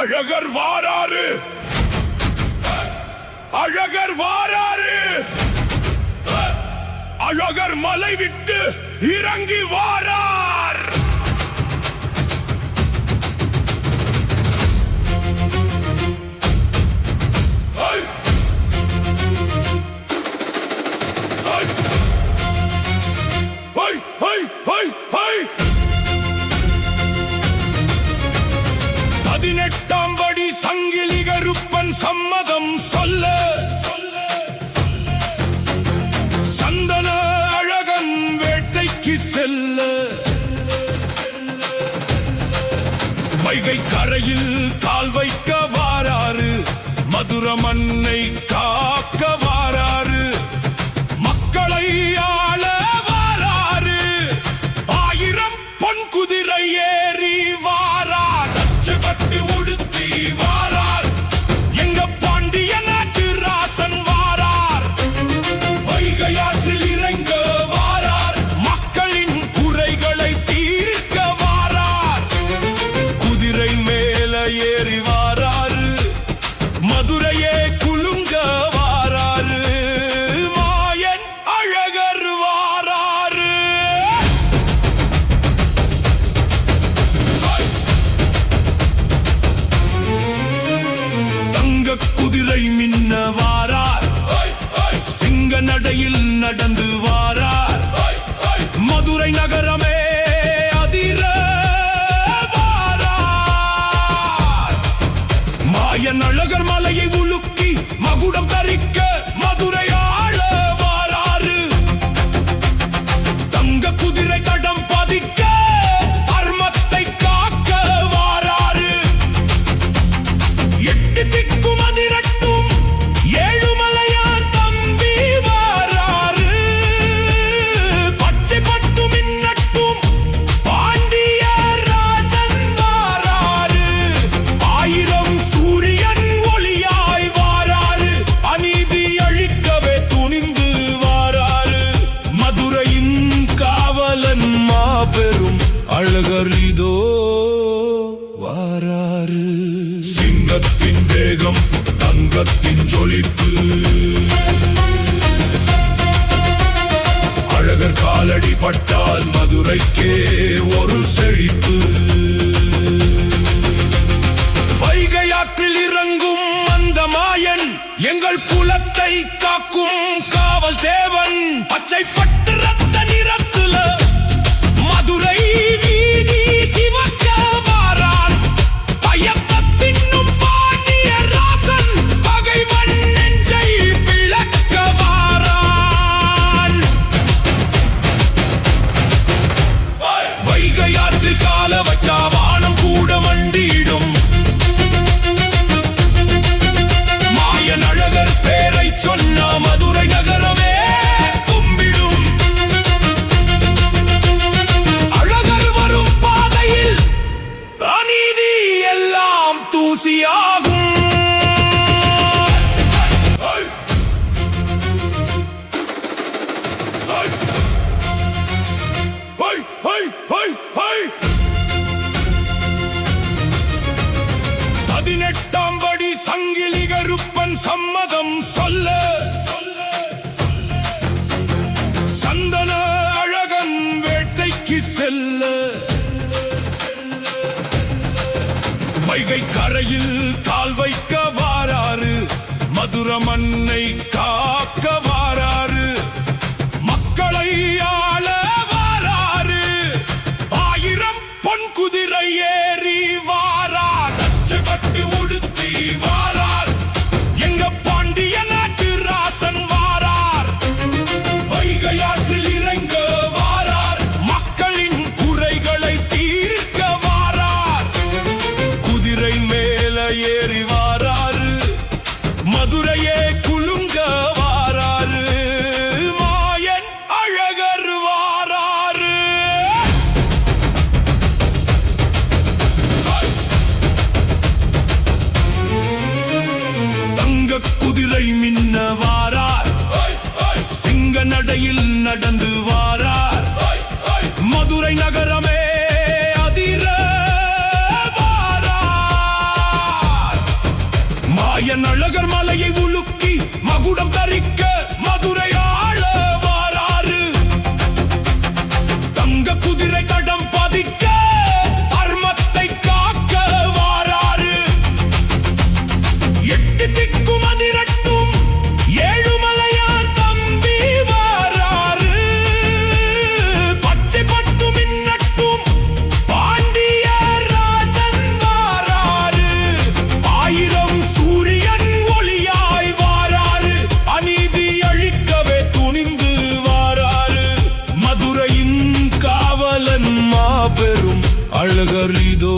அழகர் வாராரு, அழகர் வாராரு, அழகர் மலை விட்டு இறங்கி வாரார். பதினெட்டாம் படி சங்கிலி கருப்பன் சம்மதம் சொல்ல, சந்தன அழகன் வேட்டைக்கு செல்ல, வைகை கரையில் கால் வைக்க வாராரு, மதுர மண்ணை காக்க வாராரு, மக்களை ஆள வாராரு, 1000 பொன் குதிரை ஏறி வாரார், அச்சுப்பட்டு உடுத்தி வாரார், எங்க பாண்டிய நாட்டு ராசன் வாரார், வைகையாற்றில் இறங்க வாரார், மக்களின் குறைகளை தீர்க்க வாரார், குதிரை மேல ஏறி வாராரு, மதுரையே குலுங்க வாராரு, மாயன் அழகர் வாராரு. தங்க குதிரை மின்ன வாரார், சிங்க நடையில் நடந்து வாரார், மதுரை நகரமே அதிர வாரார், மாயன் அழகர் மலையை உலுக்கி மகுடம் தரிக்க மதுரை ஆள வாராரு, தங்க குதிரை தடம் பதிக்க தர்மத்தை காக்க வாராரு, 8 திக்கும் அதிரட்டும் ஏழுமலையான் தம்பி வாராரு, பச்சை பட்டு மின்னட்டும் பாண்டிய ராசன் வாராரு, 1000 சூரியன் ஒளியாய் வாராரு, அநீதி அழிக்கவே துணிந்து வாராரு, மதுரையின் காவலன் மாபெரும் அழகர் இதோ வாராரு, சிங்கத்தின் வேகம் தங்கத்தின் ஜொலிப்பு, அழகர் காலடி பட்டால் மதுரைக்கே ஒரு செழிப்பு, வைகையாற்றில் இறங்கும் அந்த மாயன் எங்கள் குலத்தை காக்கும் காவல் தேவன், பச்சை பட்டு ரத்த நிறத்துல மதுரை வீதி சிவக்க வாரான், பயப்பத்தின்னும் பாண்டிய ராசன் பகைவன் நெஞ்சை பிளக்க வாரான், வைகையாற்றில் கால வச்சா வானம் கூட மண்டியிடும், மாயன் அழகர் பேரை சொன்ன மதுரை நகரமே கும்பிடும், அழகர் வரும் பாதையில் அநீதி எல்லாம் தூசியாகும். பதினெட்டாம் படி சங்கிலி கருப்பன் சம்மதம் சொல்ல, சந்தன அழகன் வேட்டைக்கு செல்ல, வைகை கரையில் கால் வைக்க வாராரு, மதுர மண்ணை காக்க வாராரு, மக்களை ஆள வாராரு, 1000 பொன் குதிரை ஏறி வாரார், அச்சுப்பட்டு உடுத்தி வாரார், எங்க பாண்டிய நாட்டு ராசன் வாரார், வைகையாற்றில் இறங்க வாரார், மக்களின் குறைகளை தீர்க்க வாரார், குதிரை மேல ஏறி வாராரு, மதுரையே குலுங்க வாராரு. அழகர் இதோ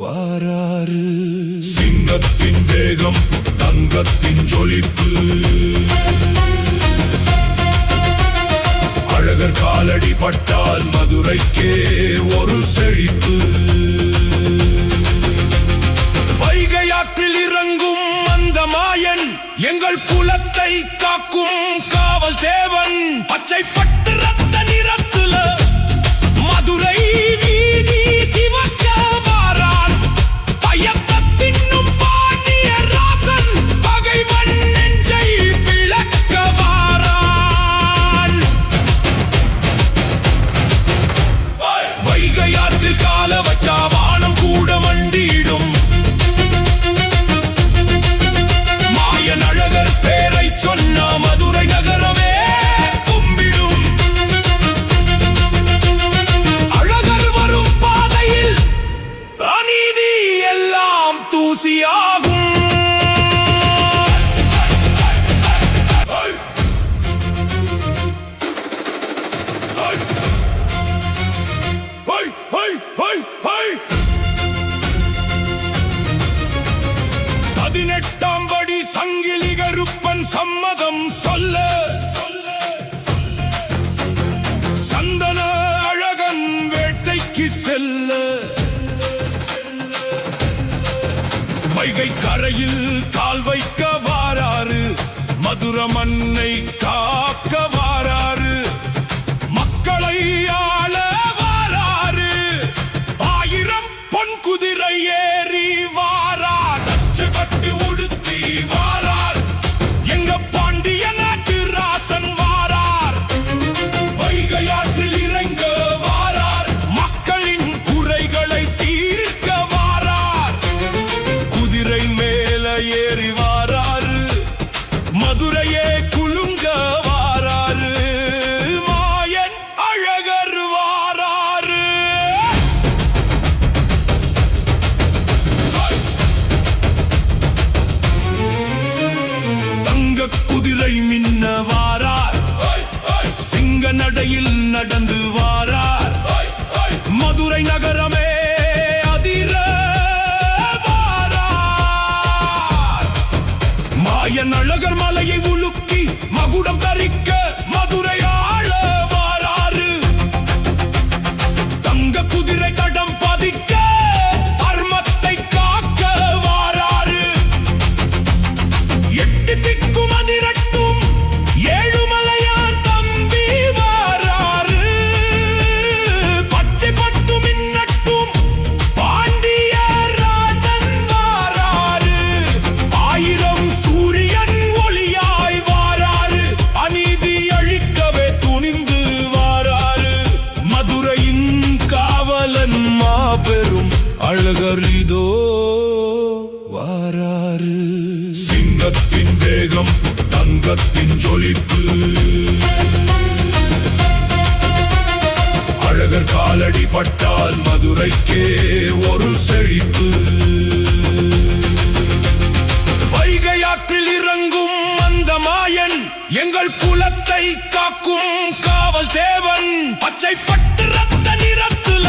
வாராரு. சிங்கத்தின் வேகம், தங்கத்தின் ஜொலிப்பு, அழகர் காலடி பட்டால் மதுரைக்கே ஒரு செழிப்பு. வைகையாற்றில் இறங்கும் அந்த மாயன் எங்கள் குலத்தை காக்கும் காவல் தேவன். பச்சை பட்டு ரத்த நிறத்துல மதுரை வீதி சிவக்க வாரான். பயத்த தின்னும் பாண்டிய ராசன் பகைவன் நெஞ்சை விளக்க வாரான். வைகையாற்றில் கால வச்சா வானம் கூட மண்டியிடும். மாயன் அழகர் பேரை சொன்ன மதுரை நகரமே கும்பிடும். அழகர் வரும் பாதையில் அநீதி எல்லாம் தூசியாகும். பதினெட்டாம் படி சங்கிலி கருப்பன் சம்மதம் சொல்ல சந்தன அழகன் வேட்டைக்கு செல்ல. வைகை கரையில் கால் வைக்க வாராரு. மதுரை மண்ணை காக்க வாராரு. மக்களை ஆள வாராரு. 1000 பொன் குதிரை ஏறி வாரார். பட்டு உடுத்தி வாரார். எங்க பாண்டிய நாட்டு ராசன் வாரார். வைகையாற்றில் இறங்க வாரார். மக்களின் குறைகளை தீர்க்க வாரார். குதிரை மேல ஏறி வாராரு. மதுரையே குலுங்க வாராரு. மாயன் அழகர் வாராரு. தங்க குதிரை மின்ன வாரார். சிங்க நடையில் நடந்து வாரார். மதுரை நகரமே அதிர வாரார். மாயன் அழகர் மலையை உலுக்கி மகுடம் தரிக்க மதுரை ஆள வாராரு. தங்க குதிரை தடம் பதிக்க தர்மத்தை காக்க வாராரு. 8 திக்கும் அதிரட்டும் ஏழுமலையான் தம்பி வாராரு. பச்சை பட்டு மின்னட்டும் பாண்டிய ராசன் வாராரு. 1000 சூரியன் ஒளியாய் வாராரு. அநீதி அழிக்கவே துணிந்து வாராரு. மதுரையின் காவலன் மாபெரும் அழகர் இதோ வாராரு. சிங்கத்தின் வேகம், தங்கத்தின் ஜொலிப்பு, அழகர் காலடி பட்டால் மதுரைக்கே ஒரு செழிப்பு. வைகையாற்றில் இறங்கும் அந்த மாயன் எங்கள் குலத்தை காக்கும் காவல் தேவன். பச்சை பட்டு ரத்த நிறத்துல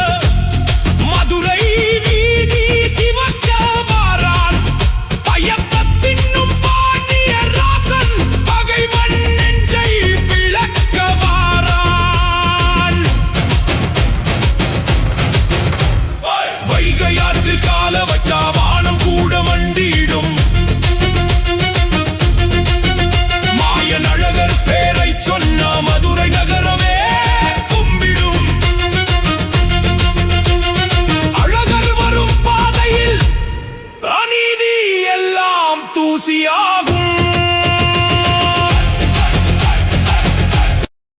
மதுரை வீதி சிவக்க வாரான். பயத்த தின்னும் பாண்டிய ராசன் பகைவன் நெஞ்சை விளக்க வாரான். வைகையாற்றில் கால வச்சா வானம் கூட மண்டியிடும். மாயன் அழகர் பேரை சொன்ன மதுரை நகரமே கும்பிடும். அழகர் வரும் பாதையில் அநீதி எல்லாம் தூசியாகும்.